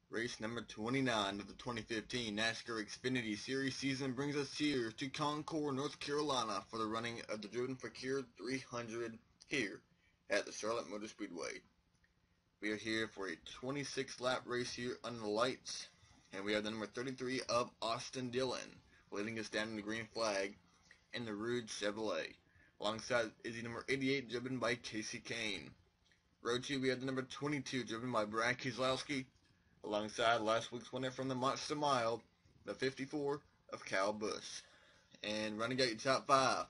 Race number 29 of the 2015 NASCAR Xfinity Series season brings us here to Concord, North Carolina for the running of the Driven for Cure 300 here at the Charlotte Motor Speedway. We are here for a 26-lap race here under the lights, and we have the number 33 of Austin Dillon leading us down in the green flag in the Rouge Chevrolet. Alongside is the number 88 driven by Casey Kane. Row 2 we have the number 22 driven by Brad Keselowski, alongside last week's winner from the Monster Mile, the 54 of Kyle Busch. And running out your top 5.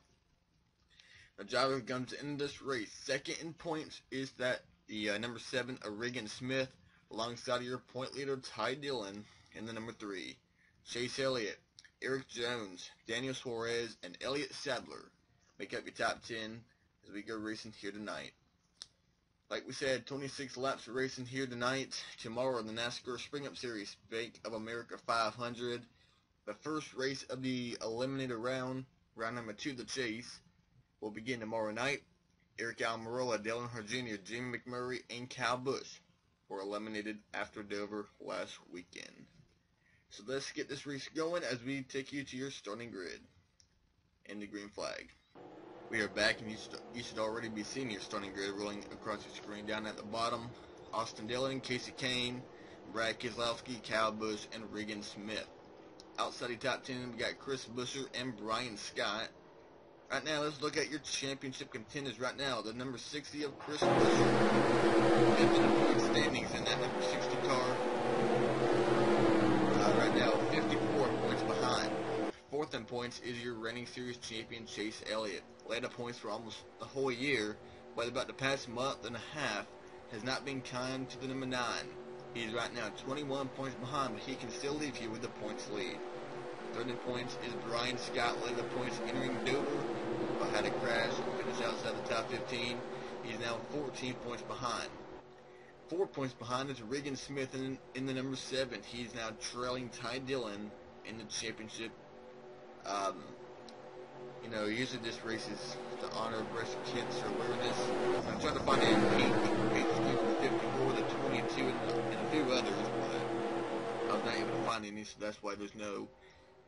The driver who comes into this race second in points is that the number 7 of Regan Smith, alongside of your point leader Ty Dillon, and the number 3 Chase Elliott, Eric Jones, Daniel Suarez, and Elliott Sadler make up your top 10 as we go racing here tonight. Like we said, 26 laps of racing here tonight. Tomorrow, the NASCAR Spring Up Series Bank of America 500. The first race of the Eliminator round, round number 2, the chase, will begin tomorrow night. Eric Almirola, Dale Earnhardt Jr., Jamie McMurray, and Kyle Busch were eliminated after Dover last weekend. So let's get this race going as we take you to your starting grid in the green flag. We are back, and you should already be seeing your starting grid rolling across your screen. Down at the bottom, Austin Dillon, Casey Kane, Brad Keselowski, Kyle Busch, and Regan Smith. Outside the top 10, we got Chris Buescher and Brian Scott. Right now, let's look at your championship contenders right now. The number 60 of Chris Buescher, fifth in the point standings in that number 60 car. Right now, 54 points behind. Fourth in points is your reigning series champion Chase Elliott. Led up points for almost the whole year, but about the past month and a half has not been kind to the number 9. He is right now 21 points behind, but he can still leave you with the points lead. Third in points is Brian Scott, led up points entering Dover, but had a crash and finished outside the top 15. He's now 14 points behind. 4 points behind is Regan Smith in the number 7. He's now trailing Ty Dillon in the championship. Usually this race is to honor breast cancer awareness. I'm trying to find a pink scheme for the 54, the 22, and a few others, but I was not able to find any, so that's why there's no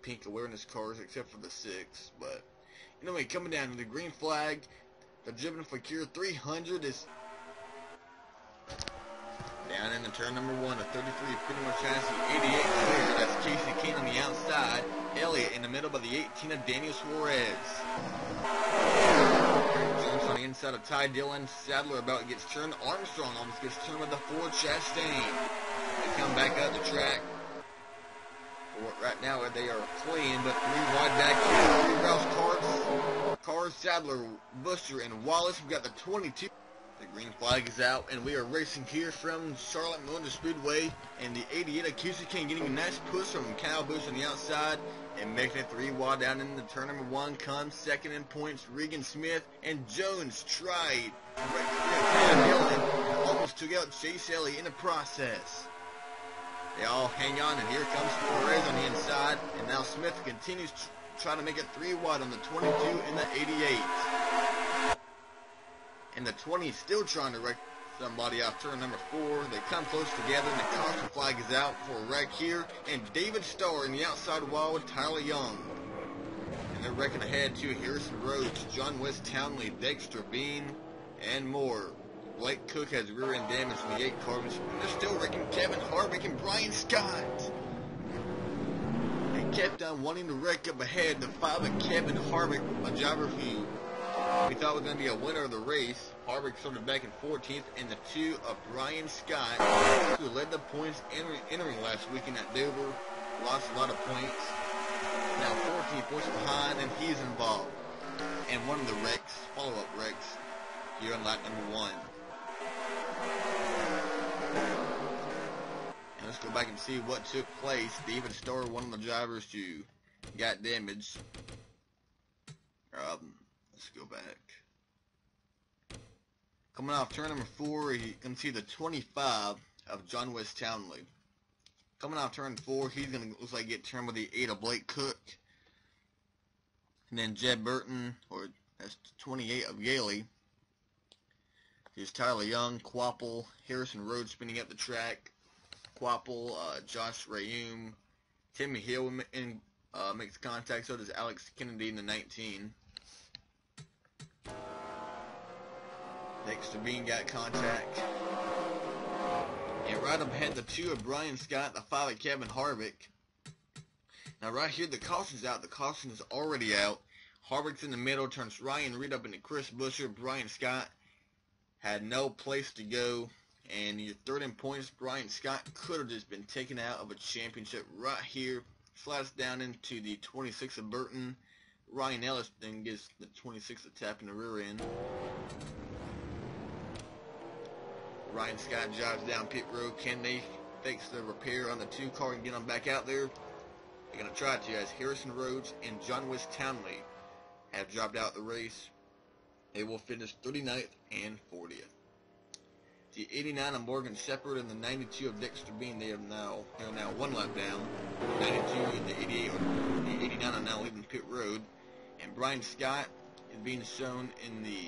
pink awareness cars except for the 6. But anyway, coming down to the green flag, the Driven for Cure 300 is down in the turn number 1, a 33 pretty much has the 88 clear. That's Casey Kane on the outside. Elliott in the middle by the 18 of Daniel Suarez. Jones on the inside of Ty Dillon. Sadler about gets turned. Armstrong almost gets turned with the 4 Chastain. They come back out the track. Right now they are clean, but 3 wide back here. 3 Rouse cars, Sadler, Buescher, and Wallace. We've got the 22. The green flag is out, and we are racing here from Charlotte Motor Speedway, and the 88 of Casey Kane getting a nice push from Kyle Busch on the outside, and making it 3 wide down in the turn number 1 comes second in points, Regan Smith, and Jones tried almost took out Chase Elliott in the process. They all hang on, and here comes Suarez on the inside, and now Smith continues trying to make it 3 wide on the 22 and the 88. And the 20 is still trying to wreck somebody off turn number 4. They come close together, and the caution flag is out for a wreck here. And David Starr in the outside wall with Tyler Young. And they're wrecking ahead to Harrison Rhodes, John West Townley, Dexter Bean, and more. Blake Cook has rear end damage in the 8 car, and they're still wrecking Kevin Harvick and Brian Scott. They kept on wanting to wreck up ahead. The 5 of Kevin Harvick, a driver who we thought was going to be a winner of the race. Harvick started back in 14th, and the 2 of Brian Scott, who led the points entering last weekend at Dover, lost a lot of points. Now 14 points behind, and he's involved. And one of the wrecks, follow-up wrecks, here on lap number 1. And let's go back and see what took place. David Starr, one of the drivers who got damaged. Let's go back. Coming off turn number 4, you can see the 25 of John West Townley. Coming off turn 4, he's going to, looks like, get turned with the 8 of Blake Cook. And then Jed Burton, or that's 28 of Yaley. Here's Tyler Young, Quapple, Harrison Rhodes spinning up the track. Quapple, Josh Rayum, Timmy Hill makes contact, so does Alex Kennedy in the 19. Dexter Bean got contact. And right up ahead, the 2 of Brian Scott, the 5 of Kevin Harvick. Now right here, the caution's out. The caution is already out. Harvick's in the middle, turns Ryan Reed up into Chris Buescher. Brian Scott had no place to go. And your third in points, Brian Scott could have just been taken out of a championship right here. Slides down into the 26 of Burton. Ryan Ellis then gets the 26 of tap in the rear end. Ryan Scott drives down pit road. Can they fix the repair on the 2 car and get them back out there? They're going to try to, as Harrison Rhodes and John West Townley have dropped out the race. They will finish 39th and 40th. The 89 of Morgan Shepherd and the 92 of Dexter Bean, they are now 1 lap down. The 92 and the 88 or the 89 are now leaving pit road. And Brian Scott is being shown in the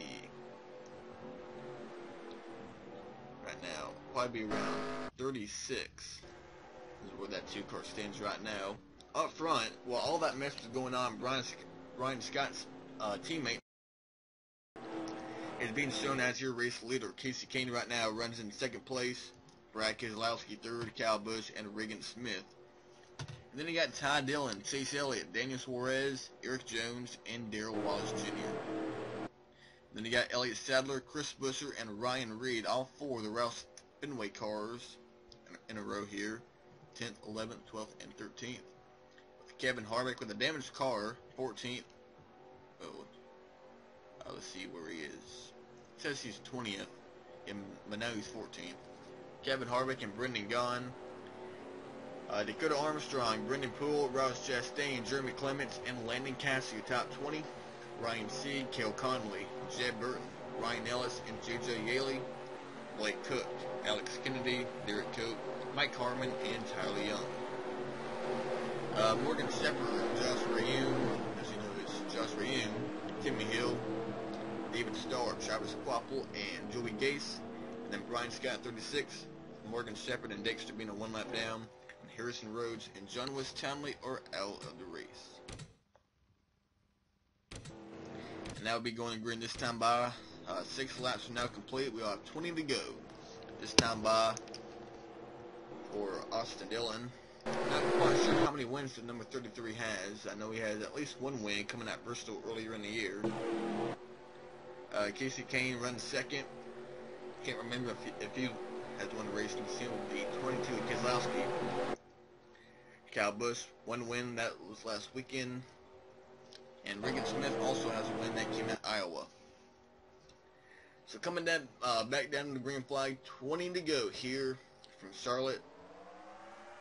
right now, probably be around 36 is where that 2 car stands right now. Up front, while all that mess was going on, Brian Scott's teammate is being shown as your race leader. Casey Kane right now runs in 2nd place. Brad Keselowski 3rd, Kyle Busch, and Regan Smith. And then you got Ty Dillon, Chase Elliott, Daniel Suarez, Eric Jones, and Darrell Wallace Jr. Then you got Elliott Sadler, Chris Buescher, and Ryan Reed, all 4 of the Roush Fenway cars in a row here. 10th, 11th, 12th, and 13th. With Kevin Harvick with a damaged car, 14th. Let's see where he is. It says he's 20th, but now he's 14th. Kevin Harvick and Brendan Gaughan. Dakota Armstrong, Brendan Poole, Ross Chastain, Jeremy Clements, and Landon Cassidy, top 20. Ryan Sieg, Cale Conley, Jed Burton, Ryan Ellis, and J.J. Yaley. Blake Cook, Alex Kennedy, Derek Cope, Mike Harmon, and Tyler Young. Morgan Shepherd, Josh Rayum, as you know, it's Josh Rayum, Timmy Hill, David Starr, Travis Quapple, and Joey Gase. And then Brian Scott, 36, Morgan Shepherd and Dexter being a 1 lap down. And Harrison Rhodes and John West Townley are out of the race. And that will be going green this time by. 6 laps are now complete. We will have 20 to go. This time by for Austin Dillon. Not quite sure how many wins the number 33 has. I know he has at least 1 win coming out Bristol earlier in the year. Casey Kane runs 2nd. Can't remember if he has won the race. You can see him with the 22 of Keselowski. Kyle Busch, 1 win. That was last weekend. And Regan Smith also has a win that came in Iowa. So coming down, back down to the green flag, 20 to go here from Charlotte.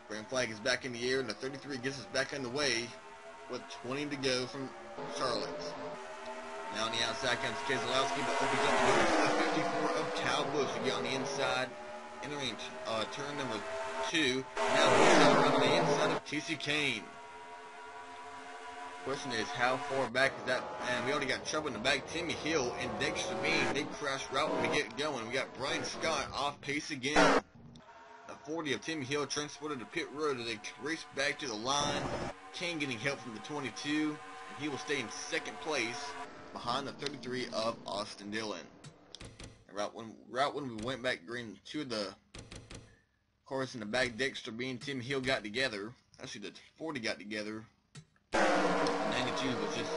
Green flag is back in the air, and the 33 gets us back underway with 20 to go from Charlotte. Now on the outside comes Keselowski, but opens up the doors to the 54 of Kyle Busch to get on the inside, entering turn number 2. Now he's around on the inside of Casey Kane. Question is, how far back is that? And we already got trouble in the back. Timmy Hill and Dexter Bean, they crash right when we get going. We got Brian Scott off pace again. The 40 of Timmy Hill transported to pit road as they race back to the line. Kane getting help from the 22. And he will stay in 2nd place behind the 33 of Austin Dillon. And right when we went back green, 2 of the cars in the back, Dexter Bean, Timmy Hill got together. Actually, the 40 got together. 92 was just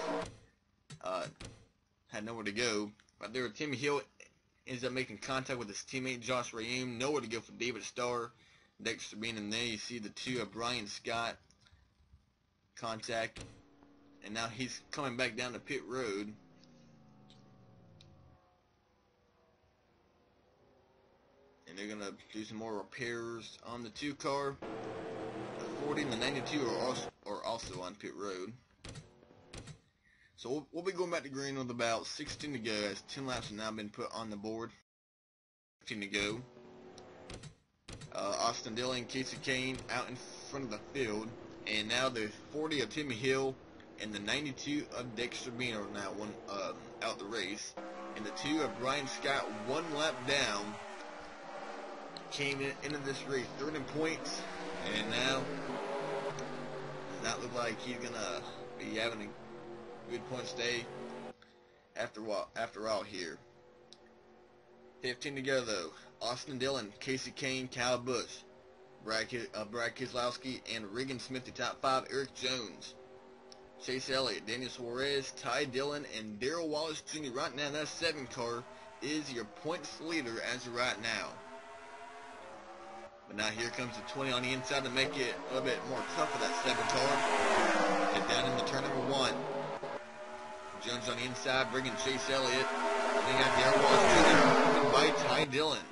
had nowhere to go. Right there, Timmy Hill ends up making contact with his teammate Josh Rayum. Nowhere to go for David Starr, Dexter Bean, and there you see the 2 of Brian Scott contact. And now he's coming back down the pit road. And they're gonna do some more repairs on the 2 car. The 40 and the 92 are also on pit road. So we'll be going back to green with about 16 to go, as 10 laps have now been put on the board. 15 to go. Austin Dillon, Casey Kane out in front of the field. And now the 40 of Timmy Hill and the 92 of Dexter Bean are now out the race. And the 2 of Brian Scott 1 lap down came into this race third in points, and now does not look like he's gonna be having a good points day after all here. 15 to go though. Austin Dillon, Casey Kane, Kyle Busch, Brad Keselowski, and Regan Smith, the top 5. Eric Jones, Chase Elliott, Daniel Suarez, Ty Dillon, and Darrell Wallace Jr. Right now, that 7 car is your points leader as of right now. But now here comes the 20 on the inside to make it a little bit more tough for that 7 car. And down into turn number 1. Jones on the inside, bringing Chase Elliott. And they got Darrell Wallace Jr. by Ty Dillon.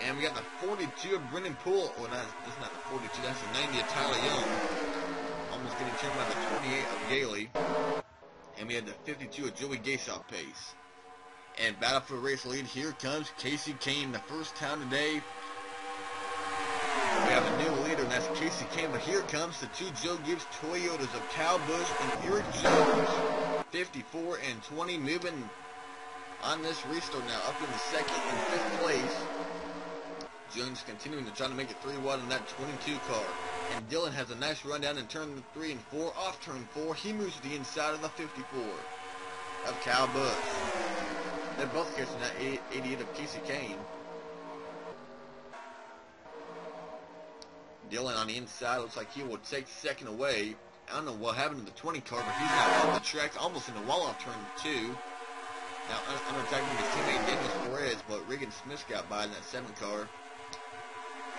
And we got the 42 of Brendan Poole. Oh, that's not the 42, that's the 90 of Tyler Young. Almost getting turned by the 28 of Gailey. And we had the 52 of Joey Gase off pace. And battle for the race lead, here comes Casey Kane, the first time today. We have a new leader, and that's Casey Kane. But here comes the 2 Joe Gibbs Toyotas of Kyle Busch and Eric Jones. 54 and 20, moving on this restart now, up in the 2nd and 5th place. Jones continuing to try to make it 3 wide in that 22 car. And Dillon has a nice run down in turn 3 and 4. Off turn 4, he moves to the inside of the 54 of Kyle Busch. They're both catching that 88 of Casey Kane. Dillon on the inside looks like he will take 2nd away. I don't know what happened to the 20 car, but he's now off the track, almost in the wall off turn 2. Now under attacking his teammate Daniel Suarez, but Regan Smith got by in that 7 car.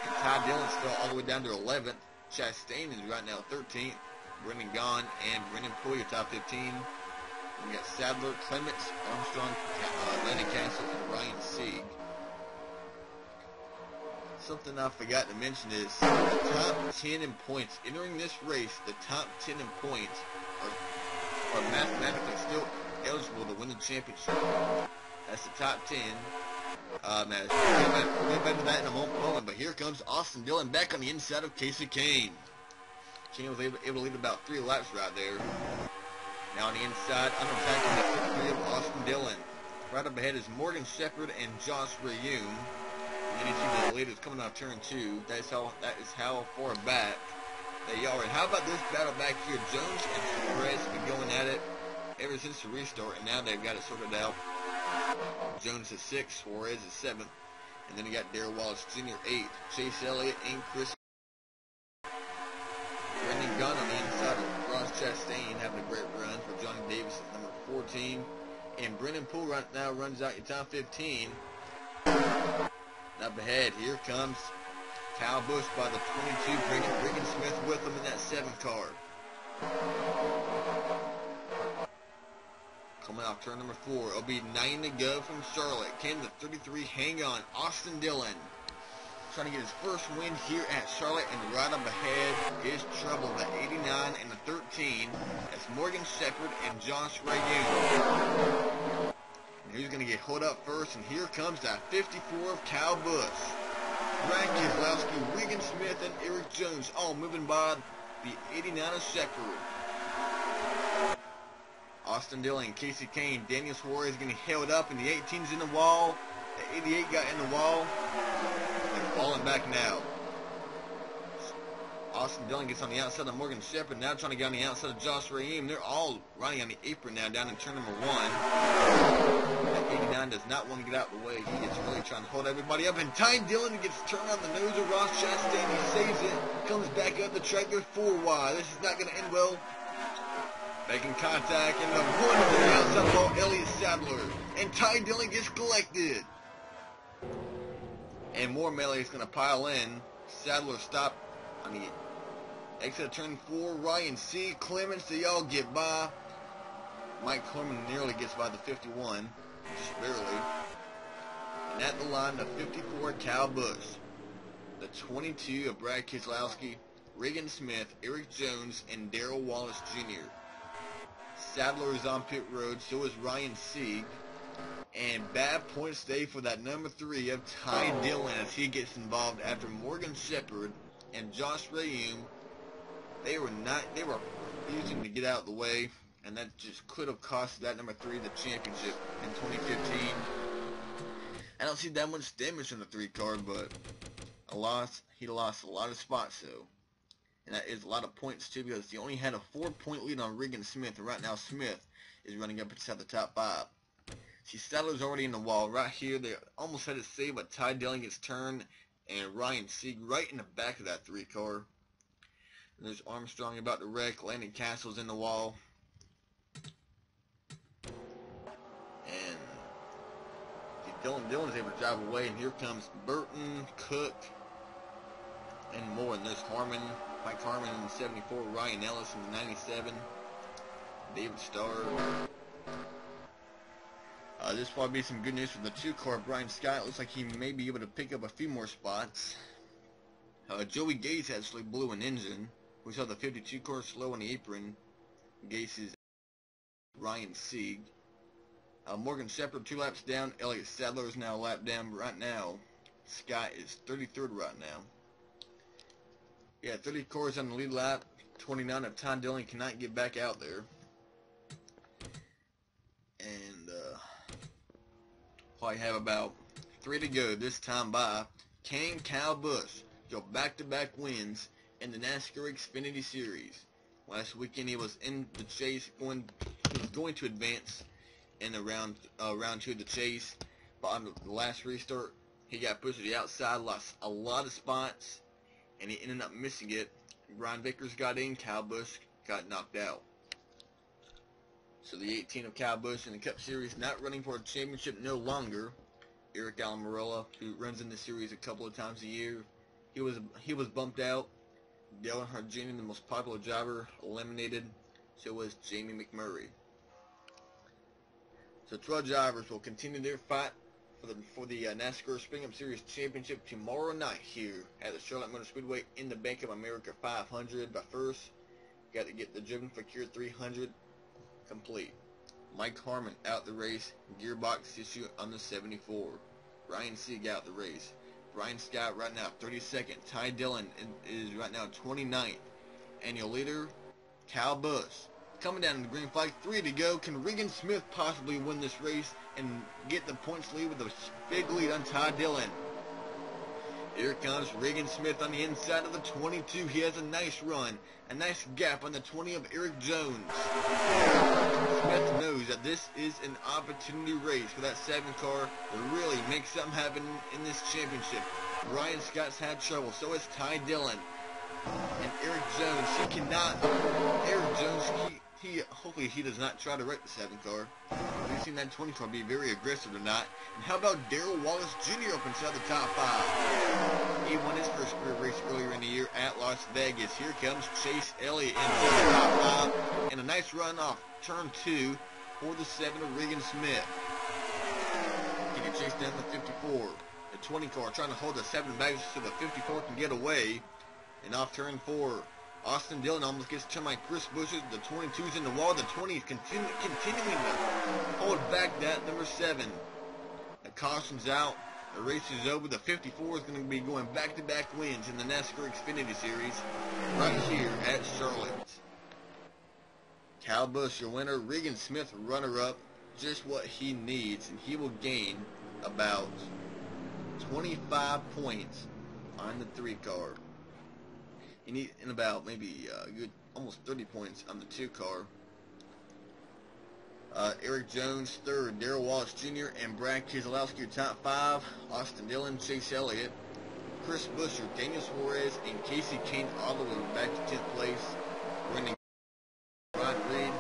And Ty Dillon's still all the way down to 11th. Chastain is right now 13th. Brendan Gaughan and Brendan Poole, top 15. We got Sadler, Clements, Armstrong, Landon Castle, and Ryan Sieg. Something I forgot to mention is the top 10 in points. Entering this race, the top 10 in points are mathematically still eligible to win the championship. That's the top 10. We'll get back to that in a moment, but here comes Austin Dillon back on the inside of Casey Kane. Kane was able to lead about 3 laps right there. Now on the inside, under attacking the 53 of Austin Dillon. Right up ahead is Morgan Shepherd and Josh Rayum. And then you see the leaders coming off turn 2. That is how far back they are. And how about this battle back here? Jones and Suarez have been going at it ever since the restart, and now they've got it sorted out. Jones is 6th, Suarez is 7th, and then we got Darrell Wallace Jr. 8th, Chase Elliott and Chris. Brendan Gaughan on the inside of Ross Chastain having a great run for Johnny Davis at number 14, and Brendan Poole right now runs out your top 15. Up ahead, here comes Kyle Busch by the 22, bringing Regan Smith with him in that 7 car. Coming off turn number 4, it'll be 9 to go from Charlotte. Came to 33, hang on, Austin Dillon. Trying to get his first win here at Charlotte, and right up ahead is trouble, the 89 and the 13. That's Morgan Shepherd and Josh Rayum. And who's going to get hold up first? And here comes that 54 of Kyle Busch. Brad Keselowski, Regan Smith, and Eric Jones all moving by the 89 of Shepherd. Austin Dillon, Casey Kane, Daniel Suarez getting held up, and the 18's in the wall. The 88 got in the wall. They're falling back now. Austin Dillon gets on the outside of Morgan Shepherd, now trying to get on the outside of Josh Rayum. They're all running on the apron now down in turn number 1. That 89 does not want to get out of the way. He is really trying to hold everybody up, and Ty Dillon gets turned on the nose of Ross Chastain. He saves it, comes back up the track, goes 4 wide. This is not going to end well. Making contact, and the one on the outside ball, Elliott Sadler. And Ty Dillon gets collected. And more melee is going to pile in. Sadler stopped on the exit of turn 4. Ryan Sieg, Clements, they all get by. Mike Clemens nearly gets by the 51, just barely. And at the line, the 54, Kyle Busch. The 22 of Brad Keselowski, Regan Smith, Eric Jones, and Darrell Wallace Jr. Sadler is on pit road, so is Ryan Sieg. And bad points day for that number 3 of Ty Dillon as he gets involved after Morgan Shepherd and Josh Rayum. They were refusing to get out of the way, and that just could have cost that number 3 the championship in 2015. I don't see that much damage in the 3 car, but he lost a lot of spots though. And that is a lot of points too, because he only had a 4-point lead on Regan Smith, and right now Smith is running up inside the top 5. See, Sadler's already in the wall. Right here, they almost had it saved, but Ty Dillon gets turned, and Ryan Sieg right in the back of that 3 car. And there's Armstrong about to wreck. Landon Castle's in the wall. And Dillon's able to drive away, and here comes Burton, Cook, and more. And there's Mike Harmon in the 74, Ryan Ellis in the 97, David Starr. This will probably be some good news for the 2 car. Brian Scott looks like he may be able to pick up a few more spots. Joey Gates actually blew an engine. We saw the 52 car slow on the apron. Gates is Ryan Sieg. Morgan Shepherd 2 laps down. Elliott Sadler is now a lap down. But right now, Scott is 33rd right now. Yeah, 30 cars on the lead lap. 29 if Ty Dillon cannot get back out there. And probably have about 3 to go this time by. Can Kyle Busch go back-to-back wins in the NASCAR Xfinity Series? Last weekend he was in the chase, he was going to advance in the round 2 of the chase, but on the last restart he got pushed to the outside, lost a lot of spots, and he ended up missing it. Brian Vickers got in, Kyle Busch got knocked out. So the 18 of Kyle Busch in the Cup Series, not running for a championship no longer. Eric Almirola, who runs in the series a couple of times a year, he was bumped out. Dale Earnhardt Jr., the most popular driver, eliminated. So was Jamie McMurray. So 12 drivers will continue their fight for the NASCAR Spring Cup Series Championship tomorrow night here at the Charlotte Motor Speedway in the Bank of America 500. But first, you got to get the Driven for Cure 300 complete. Mike Harmon out the race. Gearbox issue on the 74. Ryan Sieg out the race. Brian Scott right now 32nd. Ty Dillon is right now 29th. And your leader, Kyle Busch. Coming down in the green flag, 3 to go. Can Regan Smith possibly win this race and get the points lead with a big lead on Ty Dillon? Here comes Regan Smith on the inside of the 22. He has a nice run, a nice gap on the 20 of Eric Jones. Smith knows that this is an opportunity race for that 7 car to really make something happen in this championship. Ryan Scott's had trouble, so has Ty Dillon. And Eric Jones, he cannot. Eric Jones, hopefully he does not try to wreck the 7 car. We've seen that 20 car be very aggressive tonight. And how about Darrell Wallace Jr. up inside the top 5? He won his first career race earlier in the year at Las Vegas. Here comes Chase Elliott inside the top 5. And a nice run off turn 2 for the 7 of Regan Smith. He can chase down the 54. The 20 car trying to hold the 7 back so the 54 can get away. And off turn 4. Austin Dillon almost gets turned by Chris Buescher. The 22's in the wall. The 20 is continuing to hold back that number 7. The caution's out. The race is over. The 54 is going to be going back-to-back wins in the NASCAR Xfinity Series right here at Charlotte. Kyle Busch, your winner. Regan Smith, runner-up. Just what he needs, and he will gain about 25 points on the 3 car. You need in about maybe good almost 30 points on the 2 car. Eric Jones 3rd, Darrell Wallace Jr. and Brad Keselowski top 5. Austin Dillon, Chase Elliott, Chris Buescher, Daniel Suarez, and Casey Kane all the way back to 10th place. Brendan Rod Reed,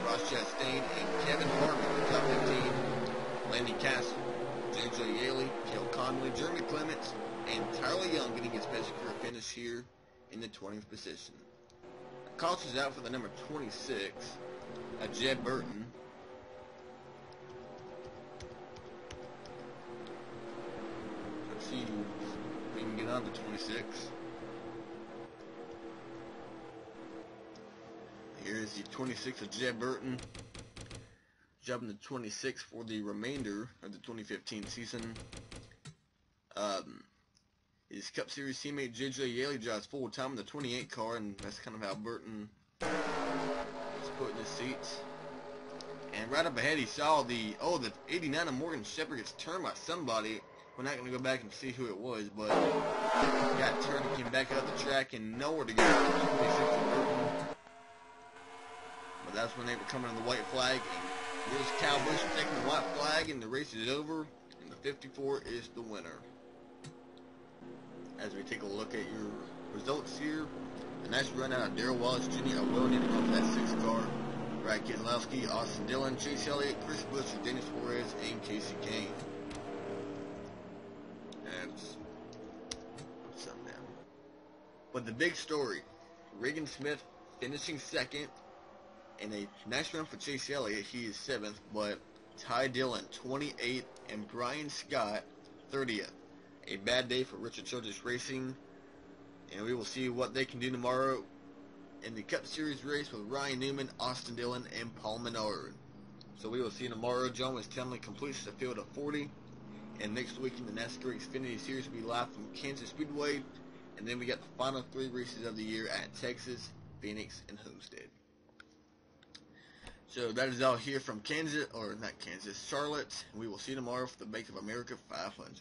Ross Chastain, and Kevin Harvick in the top 15. Landon Castle, J.J. Yaley, Cale Conley, Jeremy Clements, and Tyler Young getting his best career finish here in the 20th position. Cost is out for the number 26, Jed Burton. Let's see if we can get on to 26. Here's the 26 of Jed Burton. Jumping to 26 for the remainder of the 2015 season. His Cup Series teammate J.J. Yaley drives full time in the 28 car, and that's kind of how Burton is put in his seats. And right up ahead, he saw the 89 of Morgan Shepherd gets turned by somebody. We're not going to go back and see who it was, but got turned and came back out the track and nowhere to go. But that's when they were coming to the white flag, and here's Kyle Busch taking the white flag, and the race is over, and the 54 is the winner. As we take a look at your results here, a nice run out of Darrell Wallace Jr. I will need to go for that 6 car. Brad Keselowski, Austin Dillon, Chase Elliott, Chris Buescher, Dennis Suarez, and Casey Kane. That's something now. But the big story, Regan Smith finishing second, and a nice run for Chase Elliott. He is 7th, but Ty Dillon 28th, and Brian Scott 30th. A bad day for Richard Childress Racing, and we will see what they can do tomorrow in the Cup Series race with Ryan Newman, Austin Dillon, and Paul Menard. So we will see tomorrow. John West Townley completes the field of 40, and next week in the NASCAR Xfinity Series will be live from Kansas Speedway, and then we got the final 3 races of the year at Texas, Phoenix, and Homestead. So that is all here from Kansas, or not Kansas, Charlotte. We will see you tomorrow for the Bank of America 500.